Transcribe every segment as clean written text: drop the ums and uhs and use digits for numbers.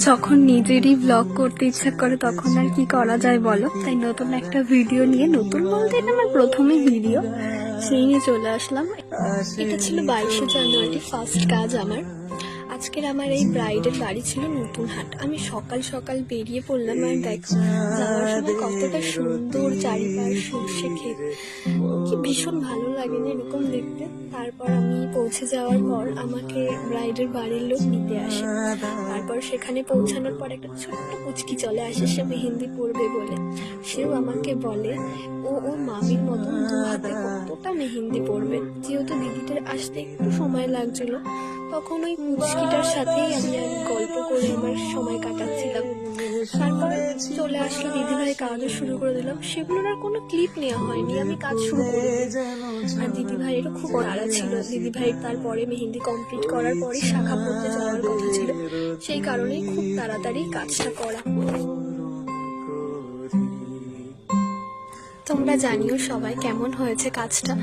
যখন নিজেরই ব্লগ করতে ইচ্ছা করে তখন আর কি করা যায় বলো। তাই নতুন একটা ভিডিও নিয়ে, নতুন বলতে এটা আমার প্রথমে ভিডিও, সেই নিয়ে চলে আসলাম। এটা ছিল 22শে জানুয়ারি, ফার্স্ট কাজ আমার। আজকের আমার এই ব্রাইডের বাড়ি ছিল নতুন হাট। আমি সকাল সকাল বেরিয়ে পড়লাম, আর দেখো যাওয়ার সময় কতটা সুন্দর চারিপাশ, সর্ষে ক্ষেত, কি ভীষণ ভালো লাগে না এরকম দেখতে। তারপর আমি পৌঁছে যাওয়ার পর আমাকে ব্রাইডের বাড়ির লোক নিতে আসে। তারপর সেখানে পৌঁছানোর পর একটা ছোট্ট পুচকি চলে আসে, সে মেহেন্দি পরবে বলে। সেও আমাকে বলে ওর মামির মতন দু হাতে কতটা মেহেন্দি পরবে। যেহেতু দিদিটার আসতে একটু সময় লাগছিল, তখন ওই পুচকিটার সাথেই আমি আর গল্প করে আমার সময় কাটাচ্ছিলাম। তারপর চলে আসলো দিদিভাই, কাজও শুরু করে দিলাম। সেগুলোর আর কোনো ক্লিপ নেওয়া হয়নি, আমি কাজ শুরু করে দিই। আর দিদিভাইয়েরও খুব তাড়া ছিল। দিদিভাই তারপরে মেহেন্দি কমপ্লিট করার পরে শাখা পড়তে যাওয়ার কথা ছিল, সেই কারণেই খুব তাড়াতাড়ি কাজটা করা। তোমরা জানিও সবাই কেমন হয়েছে কাজটা।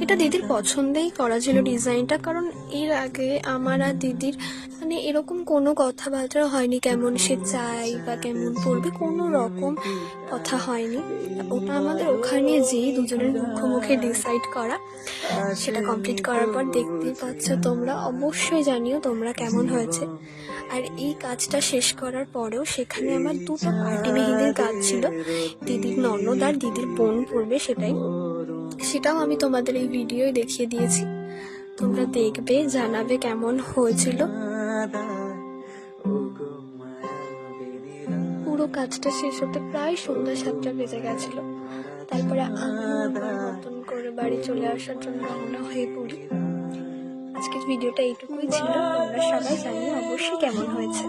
এটা দিদির পছন্দেই করা ছিল ডিজাইনটা, কারণ এর আগে আমার আর দিদির মানে এরকম কোনো কথাবার্তা হয়নি, কেমন সে চাই বা কেমন পড়বে, কোনো রকম কথা হয়নি। ওটা আমাদের ওখানে যেই দুজনের মুখোমুখি ডিসাইড করা। সেটা কমপ্লিট করার পর দেখতেই পাচ্ছ তোমরা, অবশ্যই জানিও তোমরা কেমন হয়েছে। আর এই কাজটা শেষ করার পরেও সেখানে আমার দুটো পার্টি মেহেন্দির কাজ ছিল, দিদির ননদ আর দিদির বোন পড়বে, সেটাও আমি তোমাদের এই ভিডিওয় দেখিয়ে দিয়েছি। তোমরা দেখবে, জানাবে কেমন হয়েছিল। পুরো কাজটা শেষ হতে প্রায় সন্ধ্যা 7টা বেজে গেছিল। তারপরে আমি আমার নতুন করে বাড়ি চলে আসার জন্য রওনা হয়ে পড়ি। আজকের ভিডিওটা এইটুকুই ছিল। তোমরা সবাই জানিও অবশ্যই কেমন হয়েছে।